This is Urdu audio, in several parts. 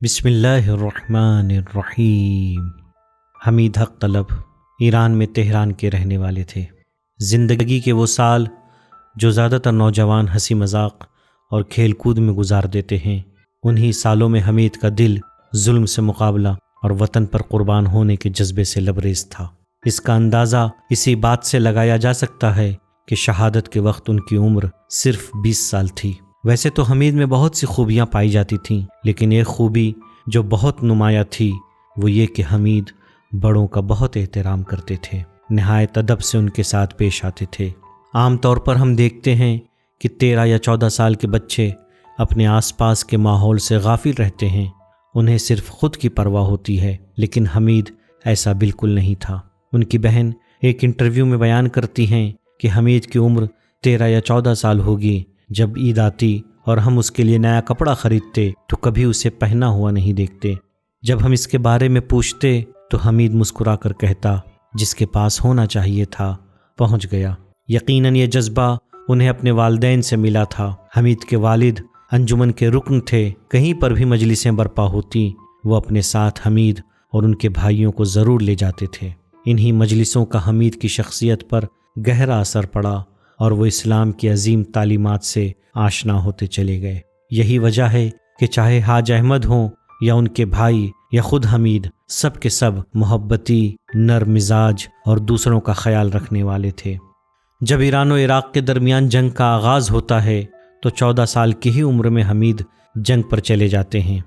بسم اللہ الرحمن الرحیم۔ حمید حق طلب ایران میں تہران کے رہنے والے تھے۔ زندگی کے وہ سال جو زیادہ تر نوجوان ہنسی مذاق اور کھیل کود میں گزار دیتے ہیں، انہی سالوں میں حمید کا دل ظلم سے مقابلہ اور وطن پر قربان ہونے کے جذبے سے لبریز تھا۔ اس کا اندازہ اسی بات سے لگایا جا سکتا ہے کہ شہادت کے وقت ان کی عمر صرف 20 سال تھی۔ ویسے تو حمید میں بہت سی خوبیاں پائی جاتی تھیں، لیکن ایک خوبی جو بہت نمایاں تھی وہ یہ کہ حمید بڑوں کا بہت احترام کرتے تھے، نہایت ادب سے ان کے ساتھ پیش آتے تھے۔ عام طور پر ہم دیکھتے ہیں کہ 13 یا 14 سال کے بچے اپنے آس پاس کے ماحول سے غافل رہتے ہیں، انہیں صرف خود کی پرواہ ہوتی ہے، لیکن حمید ایسا بالکل نہیں تھا۔ ان کی بہن ایک انٹرویو میں بیان کرتی ہیں کہ حمید کی عمر 13 یا 14 سال ہوگی جب عید آتی اور ہم اس کے لیے نیا کپڑا خریدتے تو کبھی اسے پہنا ہوا نہیں دیکھتے۔ جب ہم اس کے بارے میں پوچھتے تو حمید مسکرا کر کہتا، جس کے پاس ہونا چاہیے تھا پہنچ گیا۔ یقیناً یہ جذبہ انہیں اپنے والدین سے ملا تھا۔ حمید کے والد انجمن کے رکن تھے، کہیں پر بھی مجلسیں برپا ہوتی وہ اپنے ساتھ حمید اور ان کے بھائیوں کو ضرور لے جاتے تھے۔ انہی مجلسوں کا حمید کی شخصیت پر گہرا اثر پڑا اور وہ اسلام کی عظیم تعلیمات سے آشنا ہوتے چلے گئے۔ یہی وجہ ہے کہ چاہے حاج احمد ہوں یا ان کے بھائی یا خود حمید، سب کے سب محبتی، نرم مزاج اور دوسروں کا خیال رکھنے والے تھے۔ جب ایران و عراق کے درمیان جنگ کا آغاز ہوتا ہے تو 14 سال کی ہی عمر میں حمید جنگ پر چلے جاتے ہیں۔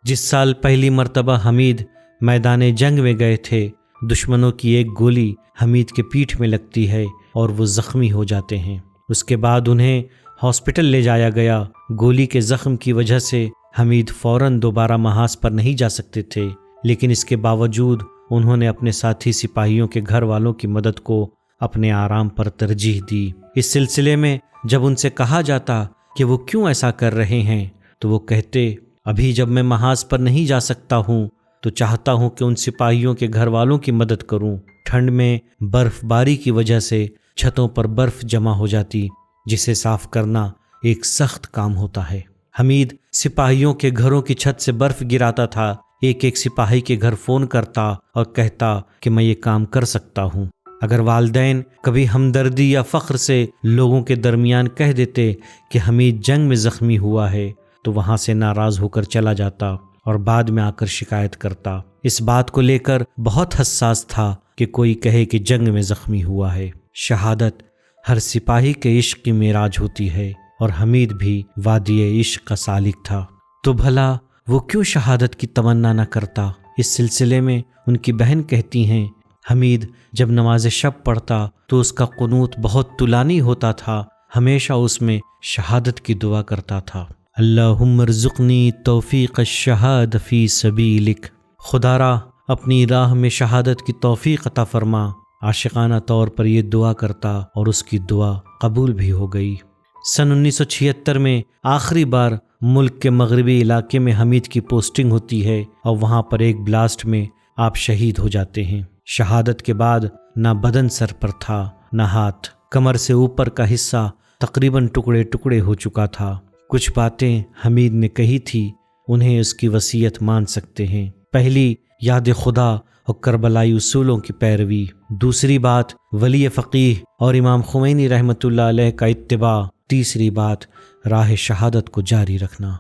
جس سال پہلی مرتبہ حمید میدان جنگ میں گئے تھے، دشمنوں کی ایک گولی حمید کے پیٹھ میں لگتی ہے اور وہ زخمی ہو جاتے ہیں۔ اس کے بعد انہیں ہاسپٹل لے جایا گیا۔ گولی کے زخم کی وجہ سے حمید فوراً دوبارہ محاذ پر نہیں جا سکتے تھے، لیکن اس کے باوجود انہوں نے اپنے ساتھی سپاہیوں کے گھر والوں کی مدد کو اپنے آرام پر ترجیح دی۔ اس سلسلے میں جب ان سے کہا جاتا کہ وہ کیوں ایسا کر رہے ہیں تو وہ کہتے، ابھی جب میں محاذ پر نہیں جا سکتا ہوں تو چاہتا ہوں کہ ان سپاہیوں کے گھر والوں کی مدد کروں۔ ٹھنڈ میں برف باری کی وجہ سے چھتوں پر برف جمع ہو جاتی، جسے صاف کرنا ایک سخت کام ہوتا ہے۔ حمید سپاہیوں کے گھروں کی چھت سے برف گراتا تھا، ایک ایک سپاہی کے گھر فون کرتا اور کہتا کہ میں یہ کام کر سکتا ہوں۔ اگر والدین کبھی ہمدردی یا فخر سے لوگوں کے درمیان کہہ دیتے کہ حمید جنگ میں زخمی ہوا ہے تو وہاں سے ناراض ہو کر چلا جاتا اور بعد میں آ کر شکایت کرتا۔ اس بات کو لے کر بہت حساس تھا کہ کوئی کہے کہ جنگ میں زخمی ہوا ہے۔ شہادت ہر سپاہی کے عشق کی معراج ہوتی ہے اور حمید بھی وادی عشق کا سالک تھا، تو بھلا وہ کیوں شہادت کی تمنا نہ کرتا؟ اس سلسلے میں ان کی بہن کہتی ہیں، حمید جب نماز شب پڑھتا تو اس کا قنوت بہت طولانی ہوتا تھا، ہمیشہ اس میں شہادت کی دعا کرتا تھا۔ اللہم ارزقنی توفیق الشہاد فی سبیلک، خدا را اپنی راہ میں شہادت کی توفیق عطا فرما۔ عاشقانہ طور پر یہ دعا کرتا اور اس کی دعا قبول بھی ہو گئی۔ سن 1976 میں آخری بار ملک کے مغربی علاقے میں حمید کی پوسٹنگ ہوتی ہے اور وہاں پر ایک بلاسٹ میں آپ شہید ہو جاتے ہیں۔ شہادت کے بعد نہ بدن سر پر تھا، نہ ہاتھ، کمر سے اوپر کا حصہ تقریباً ٹکڑے ٹکڑے ہو چکا تھا۔ کچھ باتیں حمید نے کہی تھی، انہیں اس کی وصیت مان سکتے ہیں۔ پہلی، یاد خدا اور کربلائی اصولوں کی پیروی۔ دوسری بات، ولی فقیہ اور امام خمینی رحمۃ اللہ علیہ کا اتباع۔ تیسری بات، راہ شہادت کو جاری رکھنا۔